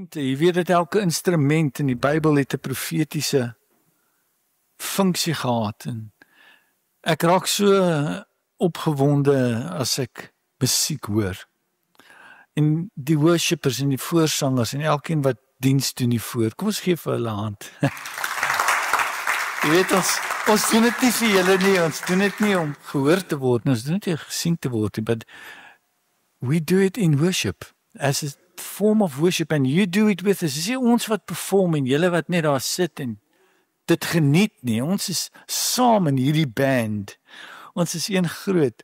Jy weet dat elke instrument in die Bybel het 'n profetiese funksie gehad en ek raak so opgewonde as ek musiek hoor. En die worshipers en die voorsangers en elkeen wat diens doen hiervoor. Kom ons gee vir hulle 'n hand. Jy weet ons doen dit nie vir julle nie, ons doen dit nie om gehoor te word, ons doen dit nie om gesien te word nie, but we do it in worship as a form of worship and you do it with us. Dis nie ons wat perform en julle wat net daar sit en dit geniet nie. Ons is saam in hierdie band. Ons is een groot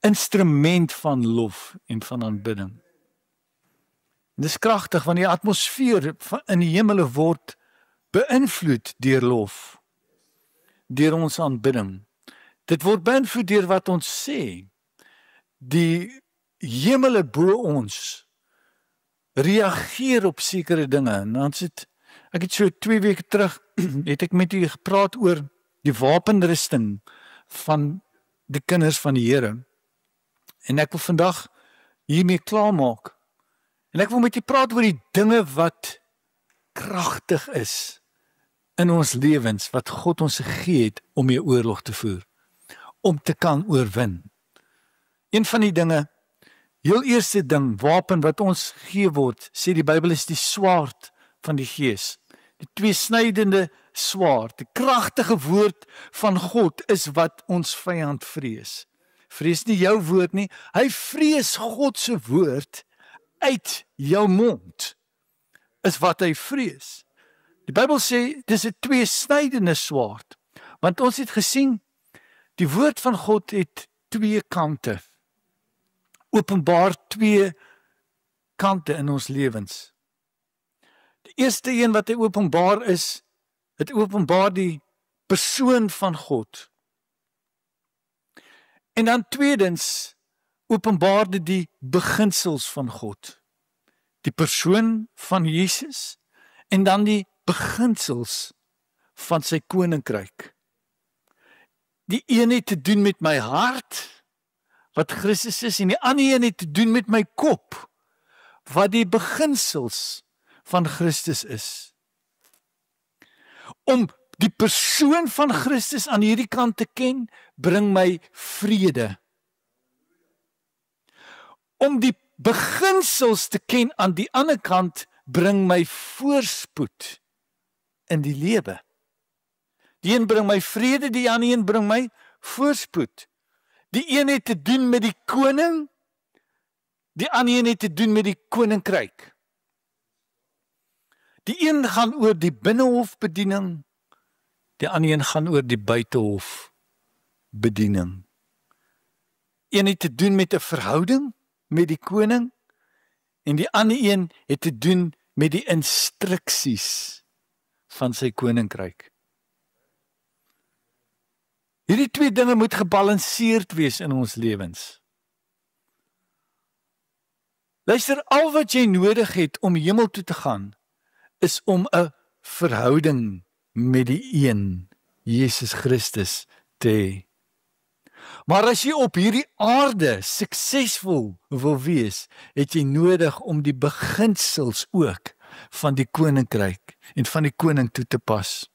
instrument van lof en van aanbidding. En dis kragtig want die atmosfeer in die hemele word beïnvloed deur lof, deur ons aanbidding. Dit word beïnvloed deur wat ons sê. Die hemele bo ons reageer op sekere dinge. En dan ek het so 2 weke terug het ek met u gepraat oor die wapenrusting van die kinders van die Here. En ek wil vandag hiermee klaarmaak. En ek wil met u praat oor die dinge wat kragtig is in ons lewens, wat God ons gegee het om mee oorlog te voer, om te kan oorwin. Een van die dinge, heel eerste ding, wapen wat ons gegee word, sê die Bybel is die swaard van die Gees. Die tweesnydende swaard, die kragtige woord van God is wat ons vyand vrees. Vrees nie jou woord nie, hy vrees God se woord uit jou mond, is wat hy vrees. Die Bybel sê, dis 'n tweesnydende swaard, want ons het gesien, die woord van God het 2 kante. Openbaar 2 kante in ons lewens. Die eerste een wat hy openbaar is, het openbaar die persoon van God. En dan tweedens, openbaar dit die beginsels van God. Die persoon van Jesus, en dan die beginsels van sy koninkryk. Die een het te doen met my hart, wat Christus is, en die ander een het te doen met my kop, wat die beginsels van Christus is. Om die persoon van Christus aan hierdie kant te ken, bring my vrede. Om die beginsels te ken aan die ander kant, bring my voorspoed in die lewe. Die een bring my vrede, die ander een bring my voorspoed. Die een het te doen met die koning, die ander een het te doen met die koninkryk. Die een gaan oor die binnehofbediening, die ander een gaan oor die buitehofbediening. Een het te doen met 'n verhouding met die koning, en die ander een het te doen met die instruksies van sy koninkryk. Hierdie 2 dinge moet gebalanseerd wees in ons lewens. Luister, al wat jy nodig het om hemel toe te gaan, is om 'n verhouding met die een, Jesus Christus, te hê. Maar as jy op hierdie aarde suksesvol wil wees, het jy nodig om die beginsels ook van die koninkryk en van die koning toe te pas.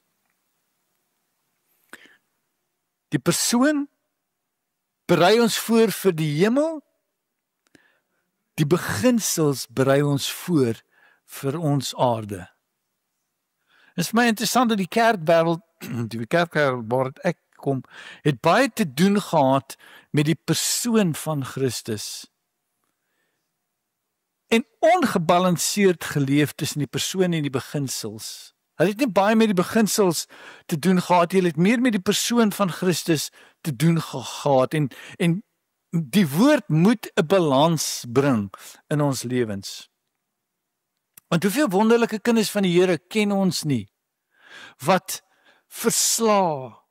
Die persoon berei ons voor vir die hemel, die beginsels berei ons voor vir ons aarde. Dit is my interessant dat die kerkwêreld waar ek kom, het baie te doen gehad met die persoon van Christus. En ongebalanseerd geleef tussen die persoon en die beginsels. Hulle het nie baie met die beginsels te doen gehad, hulle het meer met die persoon van Christus te doen gehad. En die woord moet 'n balans bring in ons lewens. Want hoeveel wonderlike kinders van die Here ken ons nie, wat versla,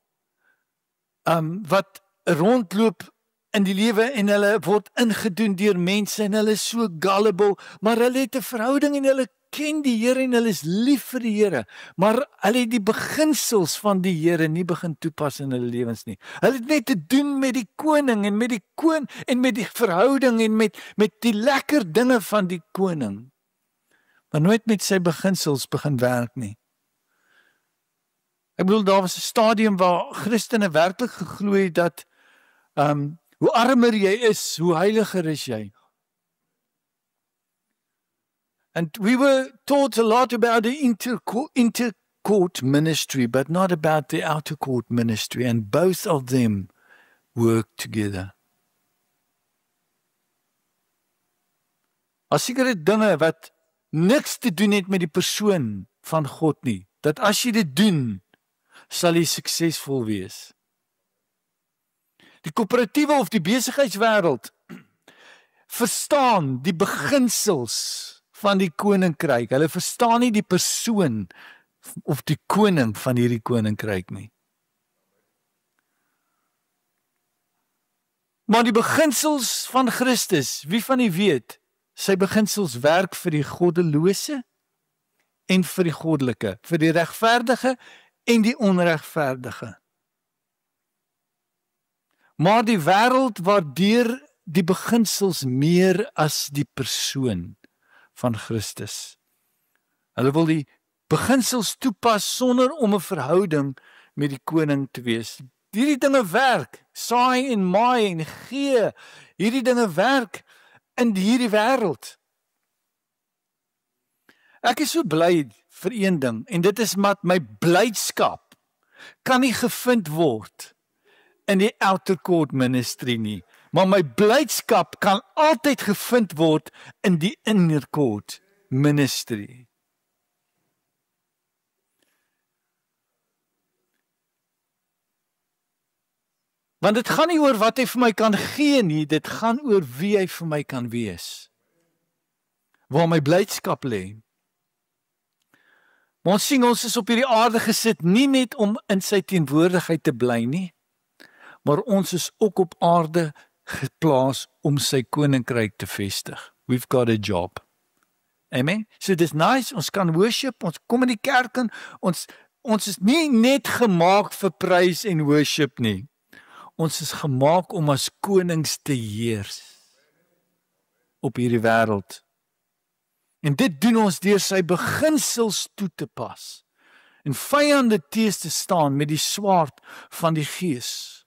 wat rondloop in die lewe en hulle word ingedoen deur mense en hulle is so gullible, maar hulle het 'n verhouding en hulle ken die Here en hulle is lief vir die Here, maar hulle het die beginsels van die Here nie begin toepas in hulle lewens nie. Hulle het net te doen met die koning en met die verhouding en met die lekker dinge van die koning. maar nooit met sy beginsels begin werk nie. Ek bedoel, daar was 'n stadium waar Christene werklik geglo het dat hoe armer jy is, hoe heiliger is jy. And we were taught a lot about the intercourt ministry, but not about the outer court ministry, and both of them work together. As sekere dinge wat niks te doen het met die persoon van God nie, dat as jy dit doen, sal jy suksesvol wees. Die koöperatiewe of die besigheidswêreld verstaan die beginsels van die koninkryk. Hulle verstaan nie die persoon of die koning van hierdie koninkryk nie. Maar die beginsels van Christus, wie van u weet, sy beginsels werk vir die goddelose en vir die goddelike, vir die regverdige en die onregverdige. Maar die wêreld waardeer die beginsels meer as die persoon van Christus. Hulle wil die beginsels toepas sonder om 'n verhouding met die koning te wees. Hierdie dinge werk, saai en maai en gee, hierdie dinge werk in hierdie wêreld. Ek is so bly vir een ding, en dit is dat my blydskap kan nie gevind word in die outer court ministry nie, maar my blydskap kan altyd gevind word in die inner court ministry. Want dit gaan nie oor wat hy vir my kan gee nie, dit gaan oor wie hy vir my kan wees. Waar my blydskap lê. Maar ons sien, ons is op hierdie aarde gesit nie net om in sy teenwoordigheid te bly nie, maar ons is ook op aarde geplaas om sy koninkryk te vestig. We've got a job. Amen. So dis nice, ons kan worship, ons kom in die kerk en ons is nie net gemaak vir prys en worship nie. Ons is gemaak om as konings te heers op hierdie wêreld. En dit doen ons deur sy beginsels toe te pas en vyande teës te staan met die swaard van die Gees.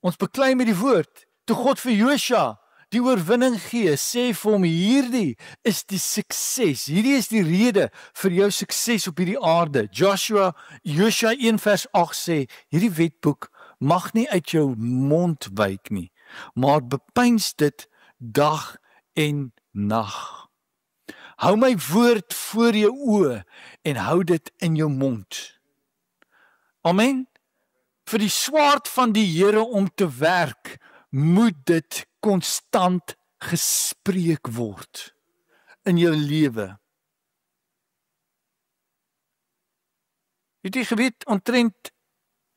Ons beklei met die woord, toe God vir Josua die oorwinning gee, sê vir hom, hierdie is die sukses, hierdie is die rede vir jou sukses op hierdie aarde. Josua 1 vers 8 sê, hierdie wetboek mag nie uit jou mond wyk nie, maar bepeins dit dag en nag. Hou my woord voor jou oë en hou dit in jou mond. Amen. Vir die swaard van die Here om te werk, moet dit konstant gespreek word in jou lewe. Het jy geweet, omtrent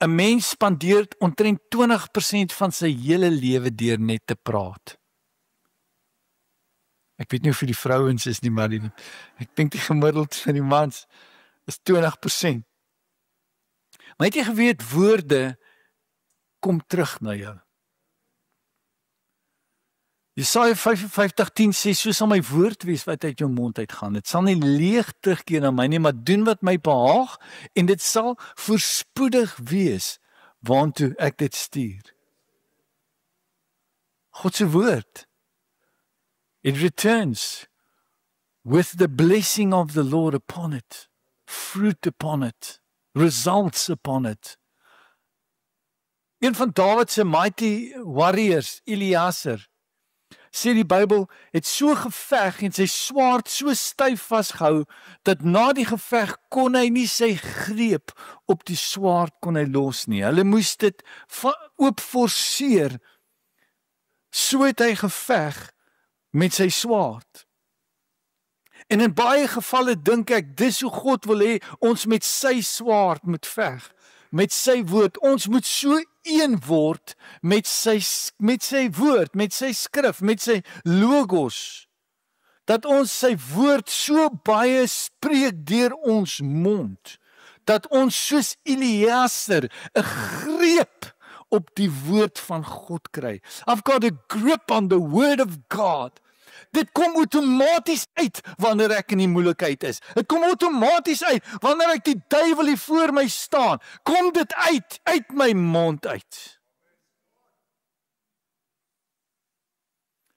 'n mens spandeer omtrent 20% van sy hele lewe deur net te praat. Ek weet nie of vir die vrouens is nie, maar ek dink die gemiddeld van die mans is 20%. Maar het jy geweet, woorde kom terug na jou. Jesaja 55:10 sê, so sal my woord wees wat uit jou mond uitgaan. Dit sal nie leeg terugkeer na my nie, maar doen wat my behaag, en dit sal voorspoedig wees waantoe ek dit stuur. God se woord. It returns with the blessing of the Lord upon it, fruit upon it, results upon it. Een van Dawid se mighty warriors, Eleazar, sê die Bybel, het so geveg en sy swaard so styf vasgehou, dat na die geveg kon hy nie sy greep op die swaard kon hy los nie. Hulle moes dit oop forceer, so het hy geveg met sy swaard. En in baie gevalle dink ek, dis hoe God wil hê, ons met sy swaard moet veg, met sy woord. Ons moet so een word met sy woord, met sy skrif, met sy logos, dat ons sy woord so baie spreek deur ons mond, dat ons soos Eleazar 'n greep op die woord van God kry. I've got a grip on the word of God. Dit kom outomaties uit wanneer ek in die moeilikheid is. Dit kom outomaties uit wanneer ek die duiwel hier voor my staan. Kom dit uit my mond uit.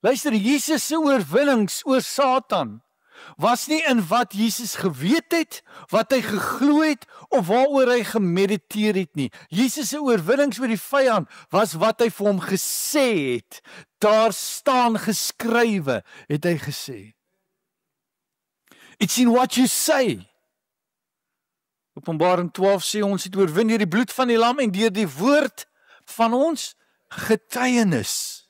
Luister, Jesus se oorwinnings oor Satan was nie in wat Jesus geweet het, wat hy geglo het, of waaroor hy gemediteer het nie. Jesus se oorwinnings oor die vyand was wat hy vir hom gesê het. Daar staan geskrywe, het hy gesê. It's in what you say. Openbaring 12 sê ons het oorwin deur die bloed van die lam en deur die woord van ons getuienis.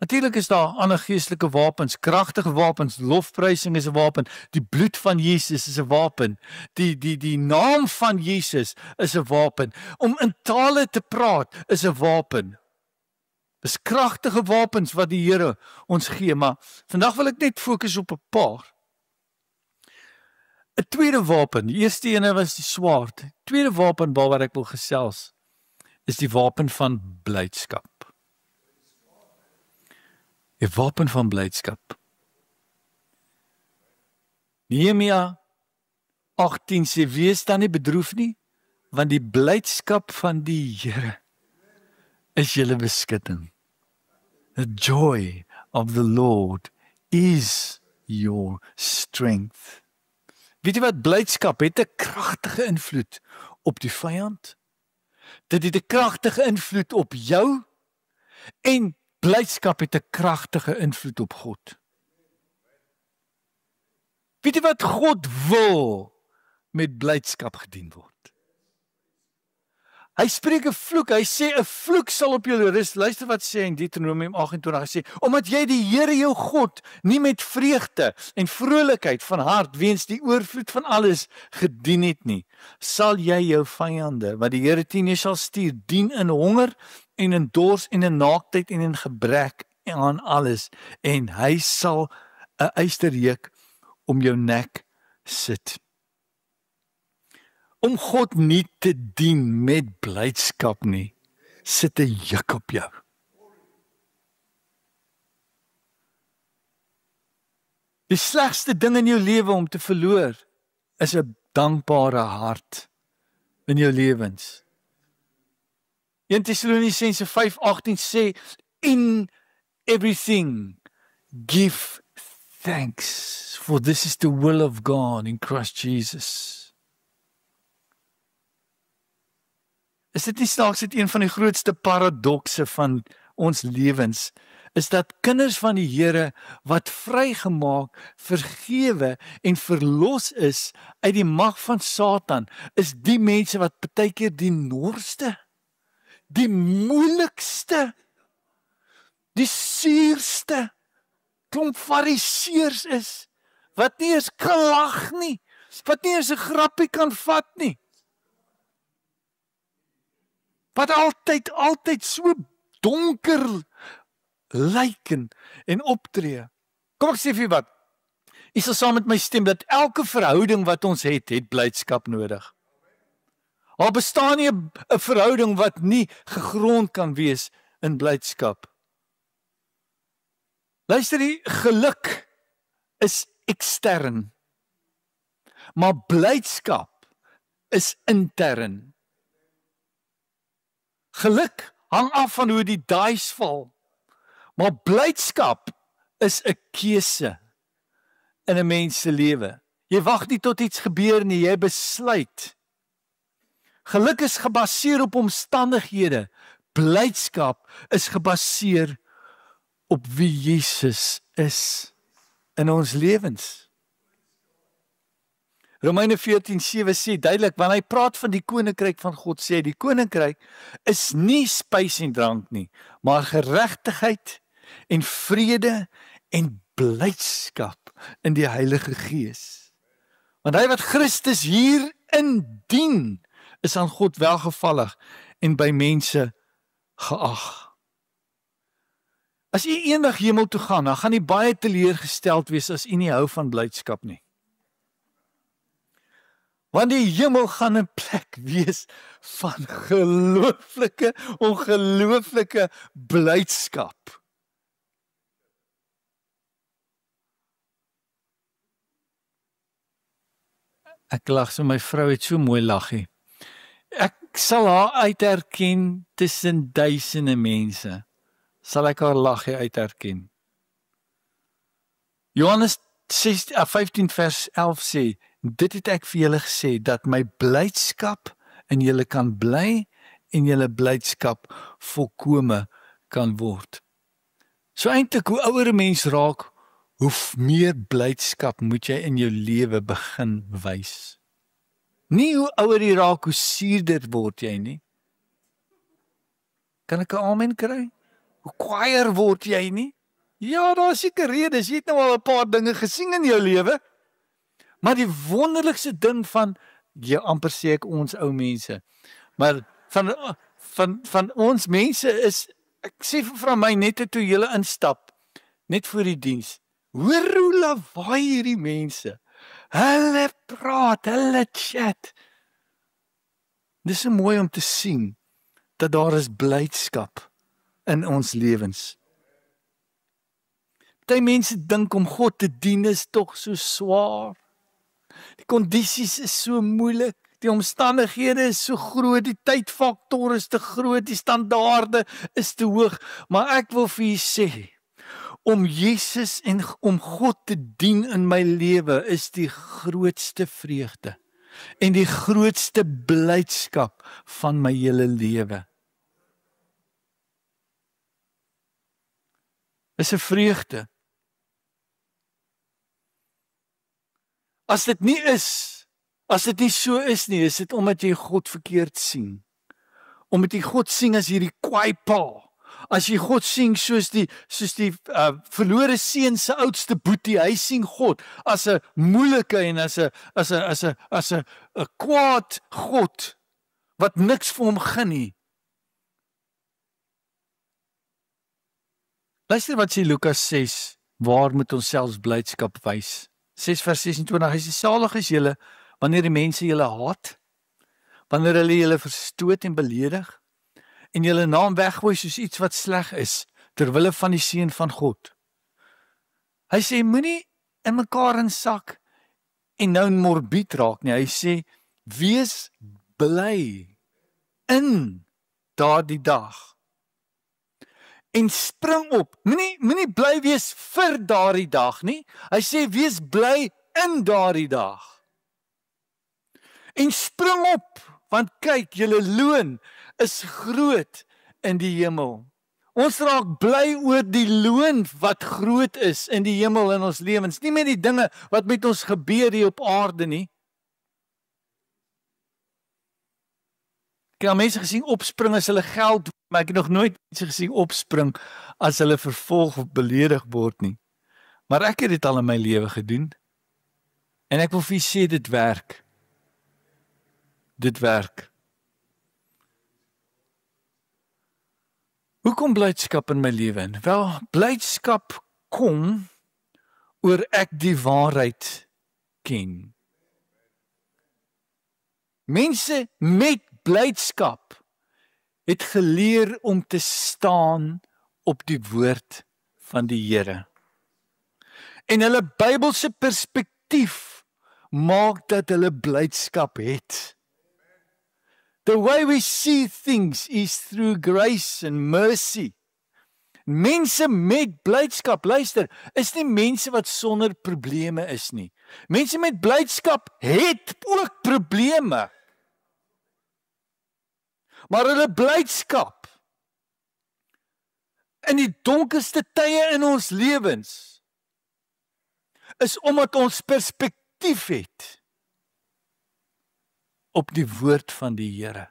Natuurlik is daar ander geestelike wapens, kragtige wapens, lofprysing is 'n wapen, die bloed van Jesus is 'n wapen, die naam van Jesus is 'n wapen, om in tale te praat is 'n wapen. Dis kragtige wapens wat die Here ons gee, maar vandag wil ek net fokus op 'n paar. 'n Tweede wapen, die eerste ene was die swaard. Die tweede wapen waaroor ek wil gesels is die wapen van blydskap. 'n wapen van blydskap. Nehemia 18 sê, wees dan nie bedroef nie, want die blydskap van die Here is julle beskutting. The joy of the Lord is your strength. Weet jy wat, blydskap het 'n kragtige invloed op die vyand. Dit het 'n kragtige invloed op jou en blydskap het 'n kragtige invloed op God. Weet jy wat, God wil met blydskap gedien word. Hy spreek 'n vloek, hy sê 'n vloek sal op julle rus. Luister wat sê in Deuteronomium 28, hy sê, omdat jy die Here jou God nie met vreugde en vrolikheid van hart weens die oorvloed van alles gedien het nie, sal jy jou vyande, wat die Here teen jou sal stuur, dien in honger en in dors en in naaktheid en in gebrek aan alles, en hy sal 'n ysterreuk om jou nek sit. Om God nie te dien met blydskap nie, sit 'n juk op jou. Die slegste ding in jou lewe om te verloor is 'n dankbare hart in jou lewens. 1 Tessalonisense 5:18 sê, in everything give thanks, for this is the will of God in Christ Jesus. Is dit nie snaaks dit een van die grootste paradokse van ons lewens, is dat kinders van die Here wat vrygemaak, vergewe en verlos is uit die mag van Satan, is die mense wat partykeer die noorste, die moeilikste, die suurste klomp fariseërs is, wat nie eens kan lag nie, wat nie eens 'n grappie kan vat nie, wat altyd so donker lyk en optree. Kom ek sê vir wat, jy sal saam met my stem dat elke verhouding wat ons het blydskap nodig. Daar bestaan nie 'n verhouding wat nie gegrond kan wees in blydskap. Luister, die geluk is ekstern, maar blydskap is intern. Geluk hang af van hoe die dice val, maar blydskap is 'n keuse in 'n mens se lewe. Jy wag nie tot iets gebeur nie, jy besluit. Geluk is gebaseer op omstandighede. Blydskap is gebaseer op wie Jesus is in ons lewens. Romeine 14:7 sê duidelik, wanneer hy praat van die koninkryk van God, sê hy die koninkryk is nie spys en drank nie, maar geregtigheid en vrede en blydskap in die Heilige Gees. Want hy wat Christus hierin dien, is aan God welgevallig en by mense geag. As u eendag hemel toe gaan, dan gaan u baie teleurgesteld wees as u nie hou van blydskap nie. Want die hemel gaan 'n plek wees van ongelooflike blydskap. Ek lag so, my vrou het so mooi laggie. Ek sal haar uitherken tussen duisende mense. Sal ek haar laggie uitherken. Johannes 15 vers 11 sê, dit het ek vir julle gesê, dat my blydskap in julle kan bly en julle blydskap volkome kan word. So eintlik, hoe ouer 'n mens raak, hoe meer blydskap moet jy in jou lewe begin wys. Nie hoe ouer jy raak, hoe suurder word jy nie. Kan ek 'n amen kry? Hoe kwaaier word jy nie? Ja, daar is seker redes. Jy het nou al 'n paar dinge gesien in jou lewe. Maar die wonderlikste ding van, jy amper sê ek ons ou mense, maar van ons mense is, ek sê vir my net toe julle instap, net voor die diens, hoor hoe lawaai hierdie mense. Hulle praat, hulle chat. Dis so mooi om te sien, dat daar is blydskap in ons lewens. Party mense dink om God te dien is tog so swaar. Die kondisies is so moeilik, die omstandighede is so groot, die tydfaktor is te groot, die standaarde is te hoog, maar ek wil vir julle sê, om Jesus en om God te dien in my lewe is die grootste vreugde en die grootste blydskap van my hele lewe. Is 'n vreugde. As dit nie so is nie, is dit omdat jy God verkeerd sien. Omdat jy God sien as hierdie kwaai pa. As jy God sien soos die verlore seun se oudste boetie, hy sien God as 'n moeilike en as 'n kwaad God wat niks vir hom gun nie. Luister wat sê Lukas 6, waar moet ons selfs blydskap wys? 6 vers 26, hy sê, salig is julle, wanneer die mense julle haat, wanneer hulle julle verstoot en beledig, en julle naam weggooi soos iets wat sleg is, terwille van die seun van God. Hy sê, moenie in mekaar insak, en nou morbied raak nie, hy sê, wees bly, in daardie dag, en spring op, moenie bly wees vir daardie dag nie, hy sê, wees bly in daardie dag, en spring op, want kyk, julle loon is groot in die hemel. Ons raak bly oor die loon wat groot is in die hemel in ons lewens, nie met die dinge wat met ons gebeur hier op aarde nie. Ek het al mense gesien opspring as hulle geld, maar ek het nog nooit mense gesien opspring as hulle vervolg of beledig word nie. Maar ek het dit al in my lewe gedoen. En ek wil vir julle sê, dit werk. Dit werk. Hoe kom blydskap in my lewe in? Wel, blydskap kom oor ek die waarheid ken. Mense met blydskap het geleer om te staan op die woord van die Here. En hulle Bybelse perspektief maak dat hulle blydskap het. The way we see things is through grace and mercy. Mense met blydskap, luister, is nie mense wat sonder probleme is nie. Mense met blydskap het ook probleme. Maar hulle blydskap in die donkerste tye in ons lewens is omdat ons perspektief het op die woord van die Here.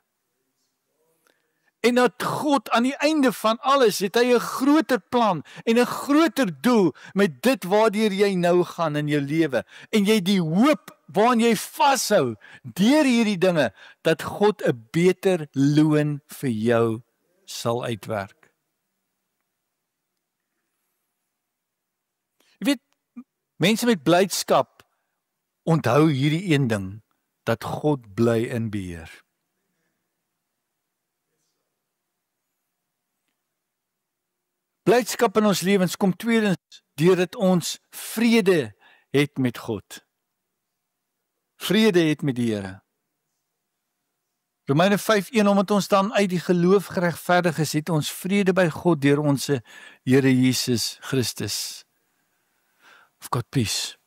En dat God aan die einde van alles het hy 'n groter plan en 'n groter doel met dit waardeur jy nou gaan in jou lewe. En jy die hoop waaraan jy vashou deur hierdie dinge, dat God 'n beter loon vir jou sal uitwerk. Jy weet, mense met blydskap onthou hierdie een ding, dat God bly in beheer. Blydskap in ons lewens kom tweedens deurdat ons vrede het met God. vrede het met die Here. Romeine 5:1, omdat ons dan uit die geloof geregverdig is, het ons vrede by God deur ons Here Jesus Christus. I've got peace.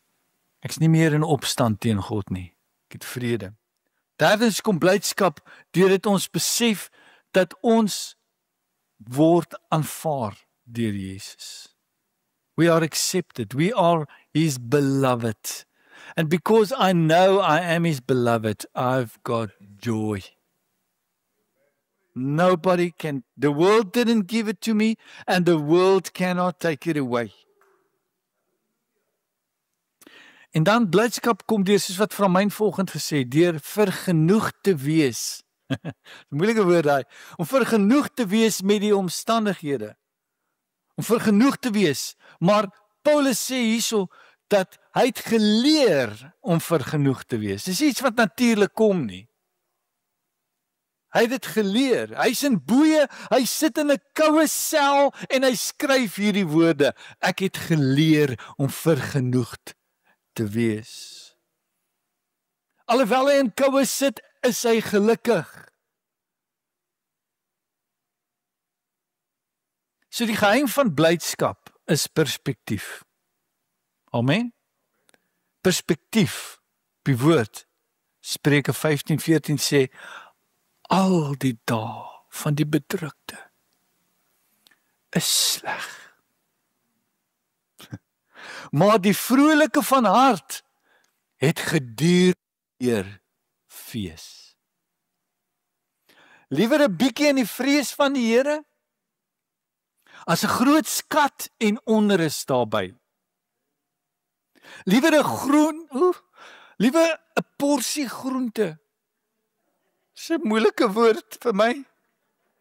Ek is nie meer in opstand teen God nie. Ek het vrede. Derdens kom blydskap deurdat ons besef dat ons word aanvaar deur Jesus. We are accepted. We are His beloved. And because I know I am His beloved, I've got joy. Nobody can, the world didn't give it to me, and the world cannot take it away. En dan blydskap kom deur, soos wat Van Myn volgend gesê, deur vergenoeg te wees. Moeilike woord daai, om vergenoeg te wees met die omstandighede. Om vergenoeg te wees, maar Paulus sê hierso, dat hy het geleer om vergenoeg te wees. Dis iets wat natuurlik kom nie. Hy het dit geleer, hy's in boeye, hy sit in 'n koue sel en hy skryf hierdie woorde, ek het geleer om vergenoegd te wees. Alhoewel hy in koue sit, is hy gelukkig. So die geheim van blydskap is perspektief. Amen. Perspektief, die woord, Spreuke 15:14 sê, al die dae van die bedrukte is sleg. Maar die vrolike van hart het geduur fees. Liewer 'n bietjie in die vrees van die Here as 'n groot skat en onrus daarby. Liewer 'n porsie groente. Dis 'n moeilike woord vir my,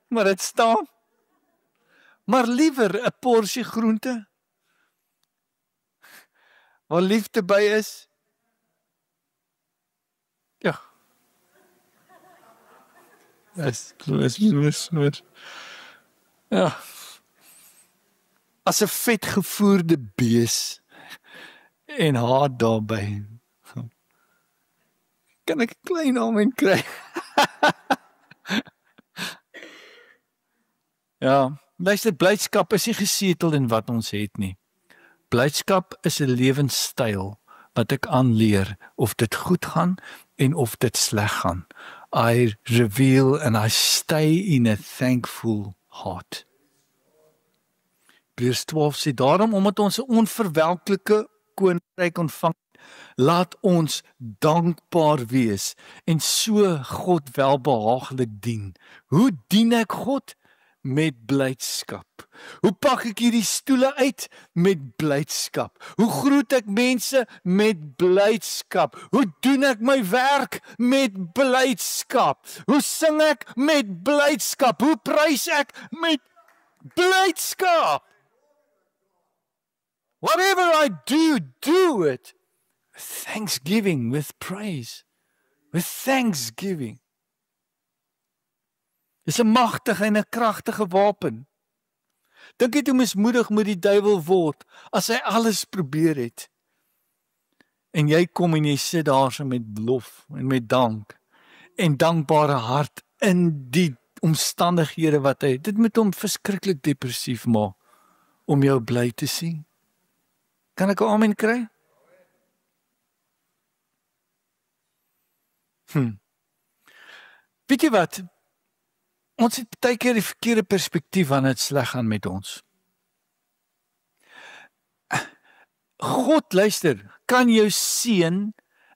maar dit staan. Maar liewer 'n porsie groente waar liefde by is. Ja. Dis. Ja. As 'n vetgevoerde bees en haat daarby. Kan ek 'n klein amen kry? Ja, luister, blydskap is nie gesetel in wat ons het nie. Blydskap is 'n lewenstyl wat ek aanleer of dit goed gaan en of dit sleg gaan. I reveal and I stay in a thankful heart. Vers 12 sê, daarom omdat ons 'n onverwelklike koninkryk ontvang, laat ons dankbaar wees en so God welbehaaglik dien. Hoe dien ek God? Met blydskap. Hoe pak ek hierdie stoele uit? Met blydskap. Hoe groet ek mense? Met blydskap. Hoe doen ek my werk? Met blydskap. Hoe sing ek? Met blydskap. Hoe prys ek? Met blydskap. Whatever I do, do it with thanksgiving, with praise, with thanksgiving. Dis 'n magtige en 'n kragtige wapen. Dink jy hoe mismoedig moet die duiwel word as hy alles probeer het? En jy kom en jy sit daar so met lof en met dank en dankbare hart in die omstandighede wat hy het. Dit moet hom verskriklik depressief maak om jou bly te sien. Kan ek 'n amen kry? Weet jy wat? Ons het baie keer die verkeerde perspektief wanneer dit sleg gaan met ons. God, luister, kan jou seën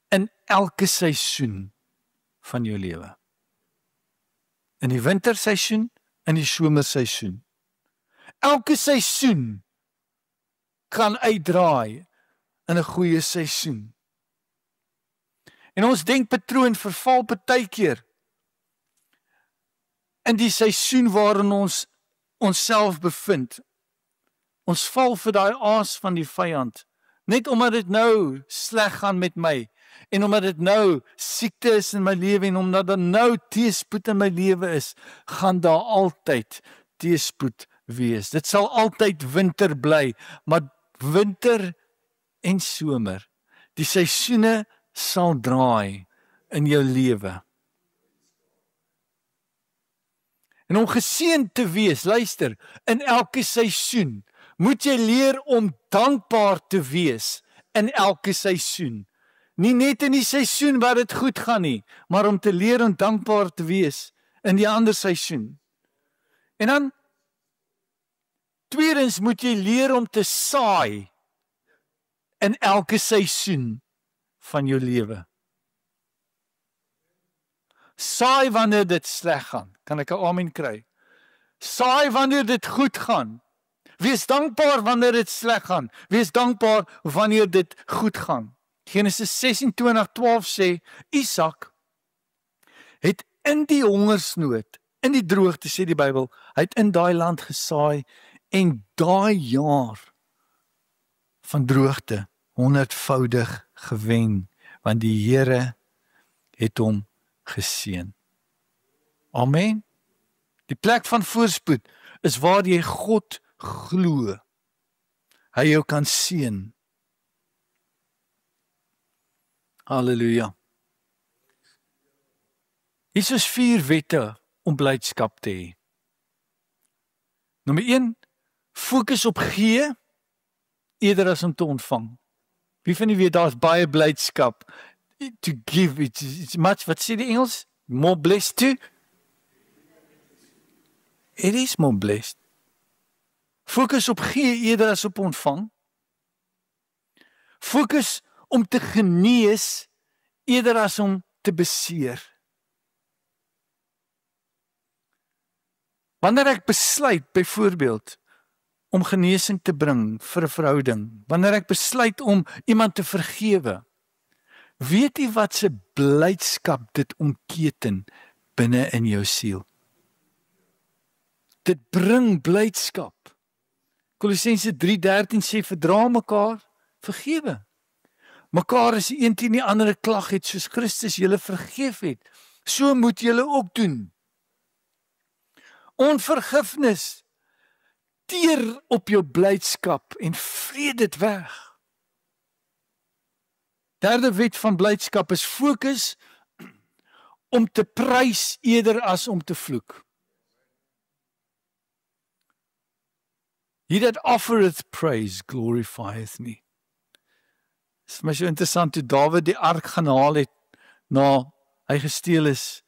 in elke seisoen van jou lewe. In die winterseisoen, in die somerseisoen. Elke seisoen kan uitdraai in 'n goeie seisoen. En ons denkpatroon verval baie keer in die seisoen waarin ons onsself bevind. Ons val vir daai aas van die vyand, net omdat dit nou sleg gaan met my, en omdat dit nou siekte is in my lewe, en omdat daar nou teëspoed in my lewe is, gaan daar altyd teëspoed wees. Dit sal altyd winter bly, maar winter en somer, die seisoene sal draai in jou lewe. En om geseënd te wees, luister, in elke seisoen, moet jy leer om dankbaar te wees in elke seisoen. Nie net in die seisoen waar dit goed gaan nie, maar om te leer om dankbaar te wees in die ander seisoen. En dan, tweedens moet jy leer om te saai in elke seisoen van jou lewe. Saai wanneer dit sleg gaan. Kan ek 'n amen kry? Saai wanneer dit goed gaan. Wees dankbaar wanneer dit sleg gaan. Wees dankbaar wanneer dit goed gaan. Genesis 26:12 sê, Isak het in die hongersnood, in die droogte, sê die Bybel, hy het in daai land gesaai en daai jaar van droogte 100voudig gewen, want die Here het hom geseën. Amen. Die plek van voorspoed is waar jy God glo. Hy jou kan seën. Halleluja. Hier is 4 wette om blydskap te hê. Nommer 1, fokus op gee eerder as om te ontvang. Wie van julle weet daar's baie blydskap. To give, it's much, wat sê die Engels? More blessed to? It is more blessed. Fokus op gee eerder as op ontvang. Fokus om te genees eerder as om te beseer. Wanneer ek besluit, byvoorbeeld, om genesing te bring vir 'n verhouding, wanneer ek besluit om iemand te vergewe, weet jy wat se blydskap dit omketen binne in jou siel? Dit bring blydskap. Kolossense 3:13 sê, verdra mekaar, vergewe. Mekaar as die een teen die ander 'n klag het, soos Christus julle vergeef het. So moet julle ook doen. Onvergifnis teer op jou blydskap en vreet dit weg. Derde wet van blydskap is fokus om te prys eerder as om te vloek. He that offereth praise glorifieth me. Dit is my so interessant toe Dawid die ark gaan haal het na hy gesteel is,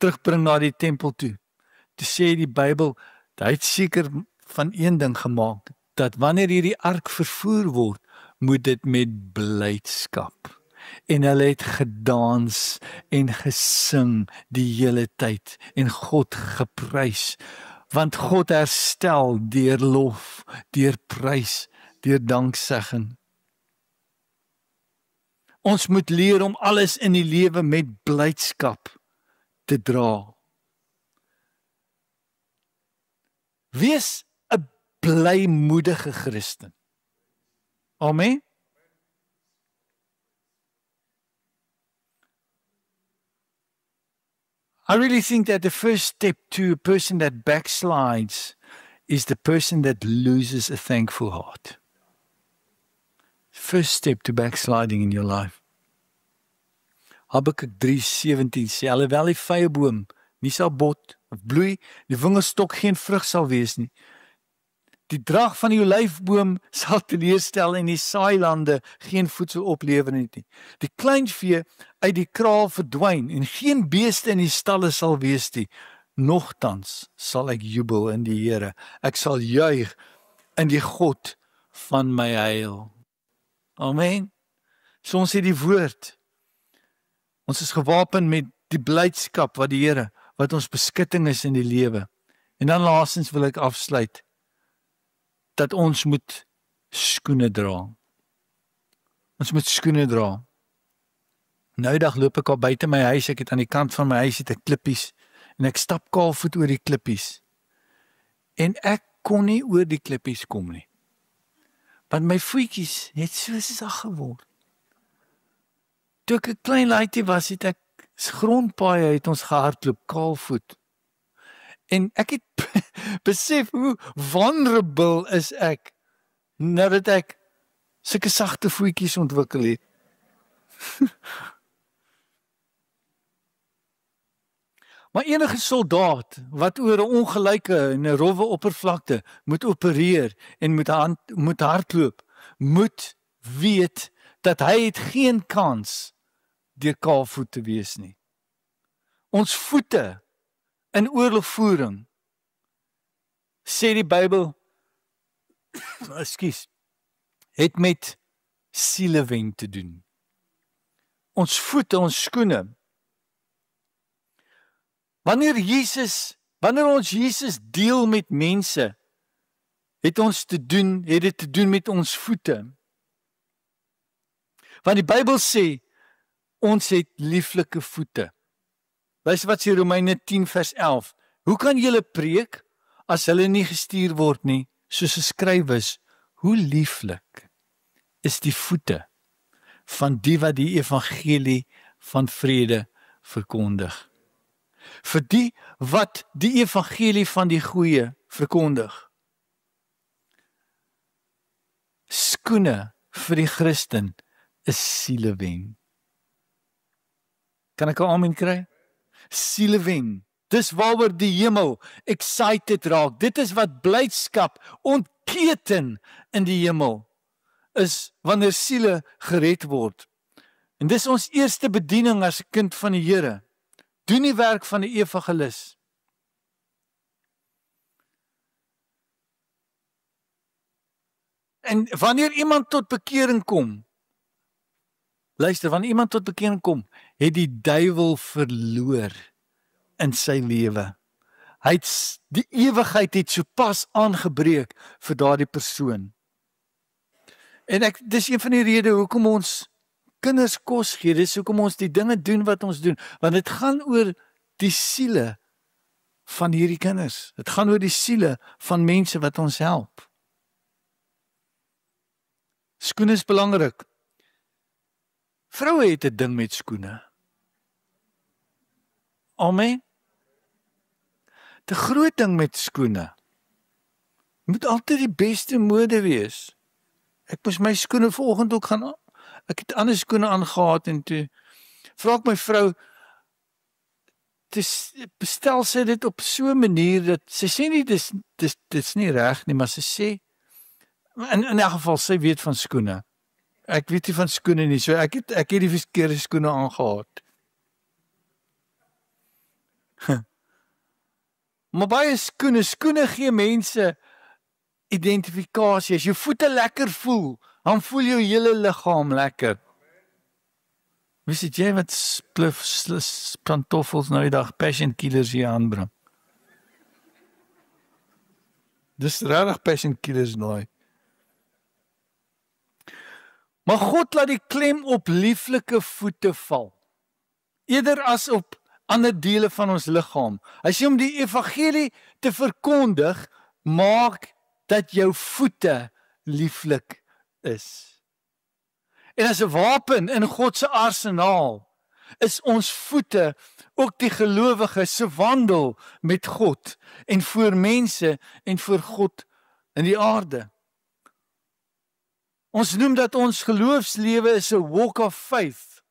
terugbring na die tempel toe. Toe sê die Bybel, hy het seker van een ding gemaak, dat wanneer hierdie ark vervoer word, moet dit met blydskap. En hulle het gedans en gesing die hele tyd en God geprys, want God herstel deur lof, deur prys, deur danksegging. Ons moet leer om alles in die lewe met blydskap te dra. Wees 'n blymoedige Christen. Amen. I really think that the first step to a person that backslides is the person that loses a thankful heart. First step to backsliding in your life. Habakuk 3:17 sê, alhoewel die vyeboom nie sal bot of bloei, die wingerdstok geen vrug sal wees nie. Die drag van die olyfboom sal teleurstel en die saailande geen voedsel oplewer nie. Die kleinvee uit die kraal verdwyn en geen beeste in die stalle sal wees nie. Nogtans sal ek jubel in die Here. Ek sal juig in die God van my heil. Amen. So ons sê die woord. Ons is gewapen met die blydskap wat die Here, wat ons beskutting is in die lewe. En dan laastens wil ek afsluit, dat ons moet skoene dra. Ons moet skoene dra. Nou dag loop ek al buite my huis, ek het aan die kant van my huis het 'n klippies, en ek stap kaalvoet oor die klippies. En ek kon nie oor die klippies kom nie. Want my voetjies het so sag geword. Toe ek 'n klein laaitjie was, het ek grondpaaie het ons gehardloop kaalvoet. En ek het besef hoe vulnerable is ek nadat ek sulke sagte voetjies ontwikkel het. Maar enige soldaat wat oor 'n ongelyke en 'n rowwe oppervlakte moet opereer en moet hardloop, moet weet dat hy het geen kans deur kaalvoet te wees nie. Ons voete in oorlogvoering, sê die Bybel, ekskuus, het met sielewen te doen. Ons voete, ons skoene. Wanneer ons Jesus deel met mense, het dit te doen met ons voete. Want die Bybel sê, ons het lieflike voete. Luister wat sê Romeine 10 vers 11. Hoe kan julle preek, as hulle nie gestuur word nie, soos geskryf is, hoe lieflik is die voete van die wat die evangelie van vrede verkondig. Vir die wat die evangelie van die goeie verkondig. Skoene vir die Christen is sielewen. Kan ek 'n amen kry? Sielewen. Dis waaroor die hemel excited raak. Dit is wat blydskap ontketen in die hemel is wanneer siele gered word. En dis ons eerste bediening as 'n kind van die Here. Doen die werk van die evangelis. En wanneer iemand tot bekering kom, luister, wanneer iemand tot bekering kom, het die duiwel verloor in sy lewe. Die ewigheid het sopas aangebreek vir daardie persoon. En dis een van die redes hoekom ons kinders kos gee, dis hoekom ons die dinge doen wat ons doen, want dit gaan oor die siele van hierdie kinders. Dit gaan oor die siele van mense wat ons help. Skoene is belangrik. Vroue het 'n ding met skoene. Amen. Die groot ding met skoene. Moet altyd die beste mode wees. Ek moes my skoene vanoggend ook gaan. Ek het ander skoene aangehad en toe vra ek my vrou, bestel sy dit op so 'n manier dat sy sê nie dis nie reg nie, maar sy sê in 'n geval sy weet van skoene. Ek weet nie van skoene nie, so ek het die verkeerde skoene aangehad. Maar baie skoene gee mense identifikasie. As jou voete lekker voel, dan voel jou hele liggaam lekker. Weet jy wat pantoffels nou die dag passion killers hier aanbring? Dis regtig passion killers nou. Maar God laat die klem op lieflike voete val, eerder as op ander dele van ons liggaam. As jy om die evangelie te verkondig, maak dat jou voete lieflik is. En as 'n wapen in God se arsenaal, is ons voete ook die gelowiges se wandel met God en voor mense en voor God in die aarde. Ons noem dat ons geloofslewe is 'n walk of faith.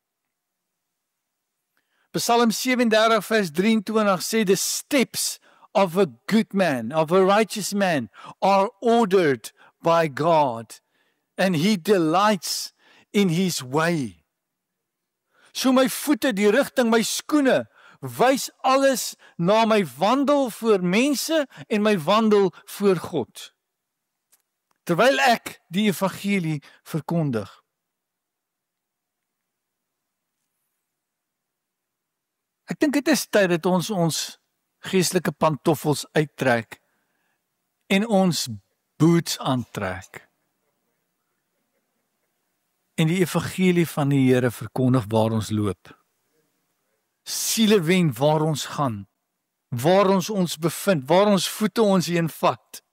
Psalm 37 vers 23 sê the steps of a good man, of a righteous man, are ordered by God, and he delights in his way. So my voete, die rigting, my skoene, wys alles na my wandel voor mense en my wandel voor God. Terwyl ek die evangelie verkondig. Ek dink dit is tyd dat ons geestelike pantoffels uittrek en ons boots aantrek. En die evangelie van die Here verkondig waar ons loop. Siele wen waar ons gaan, waar ons bevind, waar ons voete ons heen vat.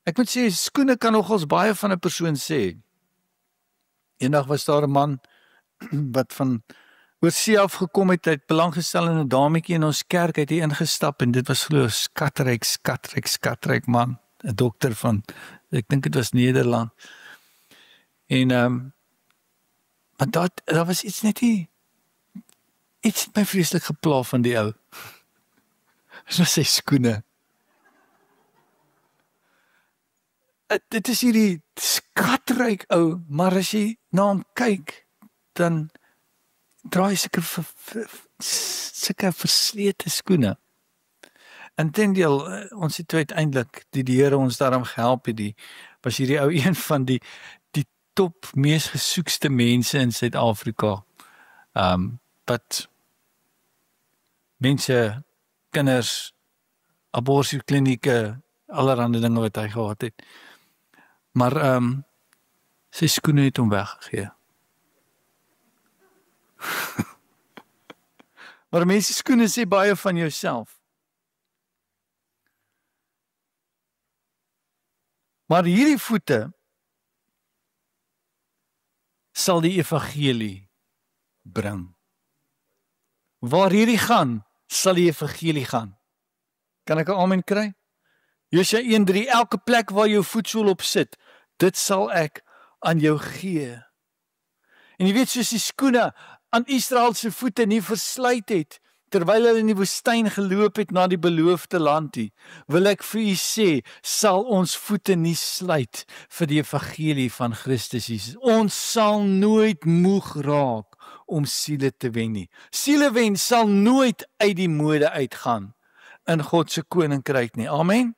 Ek moet sê, skoene kan nogals baie van 'n persoon sê. Eendag was daar 'n man wat van oorsee af gekom het belang gestel in 'n dametjie in ons kerk, het hy ingestap en dit was glo skatryk man, 'n dokter van, ek dink dit was Nederland. En Maar daar was iets net nie, iets het my vreeslik gepla van die ou. Dit was sy skoene. Dit is hierdie skatryk ou, maar as jy na hom kyk, dan draai sulke verslete skoene. Inteendeel, ons het uiteindelik die Here ons daarom gehelp het, was hierdie ou een van die top mees gesoekste mense in Suid-Afrika. Wat mense, kinders, abortusklinieke, allerhande dinge wat hy gehad het. Maar sy skoene het hom weggegee. Maar mense skoene sê baie van jouself. Maar hierdie voete sal die evangelie bring. Waar hierdie gaan, sal die evangelie gaan. Kan ek 'n amen kry? Josua 1:3, elke plek waar jou voetsool op sit, dit sal ek aan jou gee. En jy weet, soos die skoene aan Israel se voete nie versluit het, terwyl hulle in die woestyn geloop het na die beloofde land nie, wil ek vir u sê, sal ons voete nie sluit vir die evangelie van Christus Jesus. Ons sal nooit moeg raak om siele te wen nie. Siele wen sal nooit uit die mode uitgaan in God se koninkryk nie. Amen.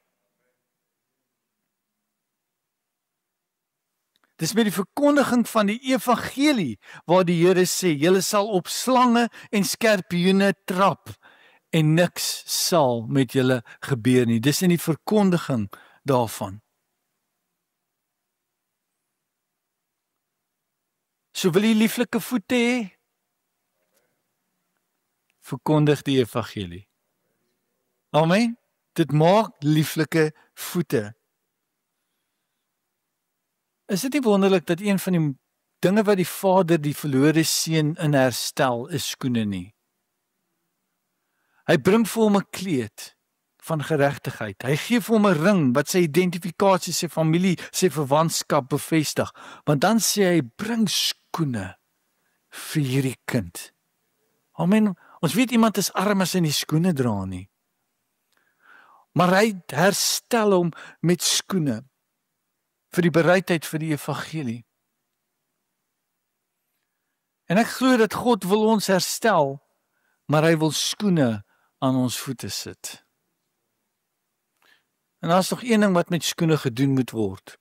Dis met die verkondiging van die evangelie waar die Here sê, julle sal op slange en skorpioene trap en niks sal met julle gebeur nie. Dis in die verkondiging daarvan. So wil jy lieflike voete hê? Verkondig die evangelie. Amen. Dit maak lieflike voete. Is dit nie wonderlik dat een van die dinge wat die Vader die verlore seun in herstel is skoene nie? Hy bring vir hom 'n kleed van geregtigheid. Hy gee vir hom 'n ring wat sy identifikasie, sy familie, sy verwantskap bevestig. Want dan sê hy, bring skoene vir hierdie kind. Amen. Ons weet iemand is arm as hy nie skoene dra nie. Maar hy herstel hom met skoene vir die bereidheid vir die evangelie. En ek glo dat God wil ons herstel, maar hy wil skoene aan ons voete sit. En daar's nog een ding wat met skoene gedoen moet word.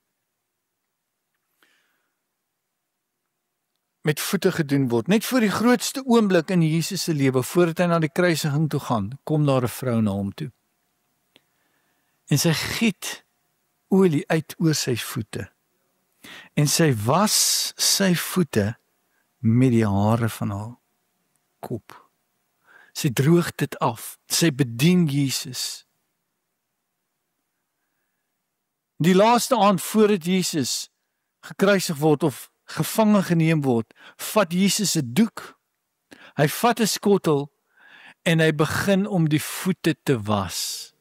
Met voete gedoen word. Net voor die grootste oomblik in Jesus se lewe, voordat hy na die kruisiging toe gaan, kom daar 'n vrou na hom toe. En sy giet olie uit oor sy voete. En sy was sy voete met die hare van haar kop. Sy droog dit af. Sy bedien Jesus. Die laaste aand voordat Jesus gekruisig word of gevange geneem word, vat Jesus 'n doek. Hy vat 'n skottel en hy begin om die voete te was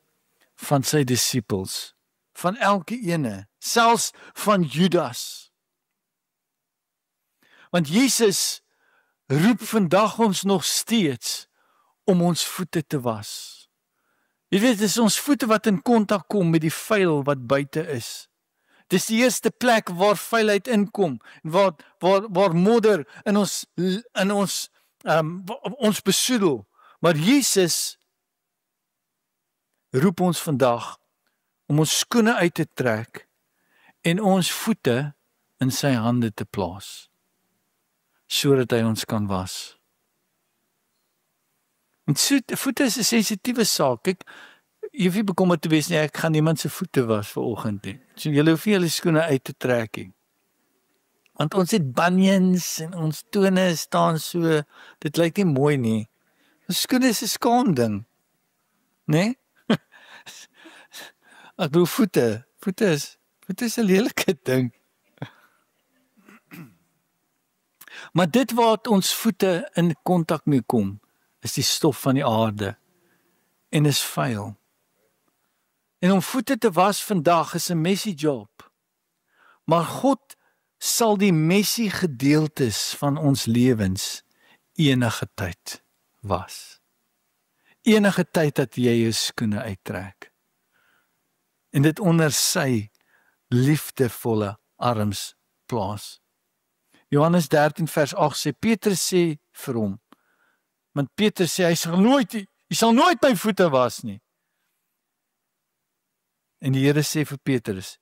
van sy disippels. Van elke ene, selfs van Judas. Want Jesus roep vandag ons nog steeds om ons voete te was. Jy weet, dit is ons voete wat in kontak kom met die vuil wat buite is. Dis die eerste plek waar vuilheid inkom, waar modder in ons besoedel. Maar Jesus roep ons vandag om ons skoene uit te trek en ons voete in sy hande te plaas, sodat hy ons kan was. En voete is 'n sensitiewe saak. Kyk, jy hoef nie bekommerd te wees nie, ek gaan niemand se voete was vanoggend nie. So julle hoef nie julle skoene uit te trek nie. Want ons het bunions en ons tone staan so, dit lyk nie mooi nie. Ons skoene is 'n skaamding, né? Ek bedoel voete is 'n lelike ding. Maar dit wat ons voete in kontak mee kom, is die stof van die aarde en is vuil. En om voete te was vandag is 'n messy job. Maar God sal die messy gedeeltes van ons lewens enige tyd was. Enige tyd dat jy jou skoene uittrek. En dit onder sy liefdevolle arms plaas. Johannes 13 vers 8 sê, Petrus sê vir hom, want Petrus sê, jy sal nooit my voete was nie. En die Here sê vir Petrus,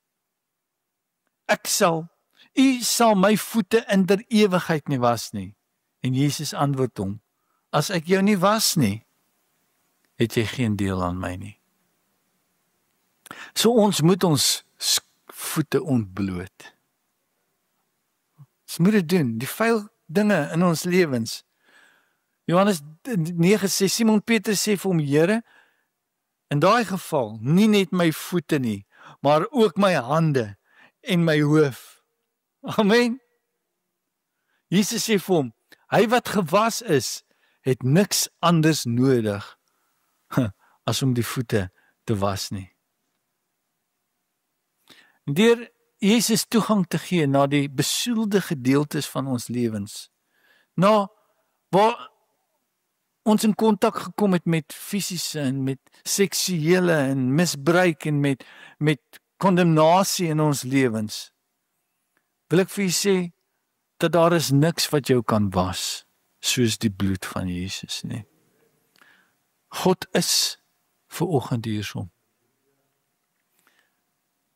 U sal my voete in der ewigheid nie was nie. En Jesus antwoord hom, as ek jou nie was nie, het jy geen deel aan my nie. So ons moet ons voete ontbloot. Ons moet dit doen, die vuil dinge in ons lewens. Johannes 9 sê, Simon Petrus sê vir hom, Here, in daai geval, nie net my voete nie, maar ook my hande en my hoof. Amen. Jesus sê vir hom, hy wat gewas is, het niks anders nodig as om die voete te was nie. Deur Jesus toegang te gee na die besoedelde gedeeltes van ons lewens, na waar ons in kontak gekom het met fisiese en met seksuele en misbruik en met kondemnasie in ons lewens, wil ek vir u sê, dat daar is niks wat jou kan was, soos die bloed van Jesus nie. God is vanoggend hiersom.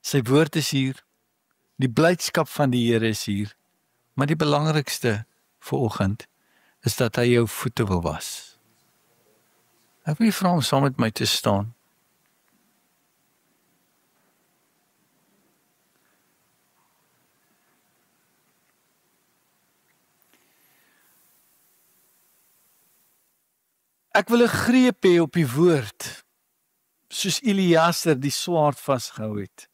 Sy woord is hier, die blydskap van die Here is hier, maar die belangrikste vanoggend is dat hy jou voete wil was. Ek wil vra om saam met my te staan. Ek wil 'n greep hê op die woord, soos Eliezer die swaard vasgehou het.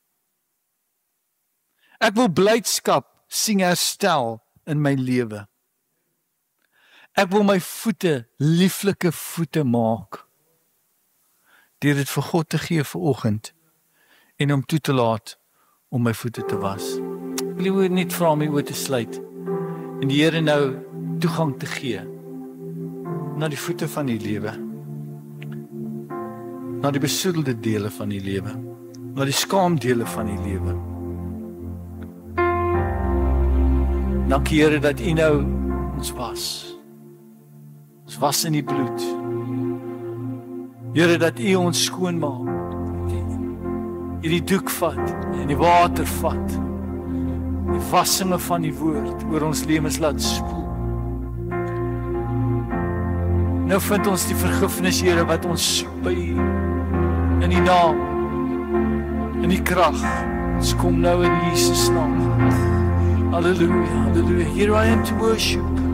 Ek wil blydskap sien herstel in my lewe. Ek wil my voete lieflike voete maak, deur dit vir God te gee vanoggend en om toe te laat om my voete te was. Ek wil net vra om my oë te sluit en die Here nou toegang te gee na die voete van die lewe, na die besoedelde dele van die lewe, na die skaamdele van die lewe. Dankie Here dat U nou ons was. Ons was in die bloed. Here dat U ons skoon maak. U die doek vat en die water vat. Die wassinge van die woord oor ons lewens laat spoel. Nou vind ons die vergifnis, Here, wat ons soek by U. In die naam, in die krag. Ons kom nou in Jesus naam. Halleluja, halleluja. Here I am to worship.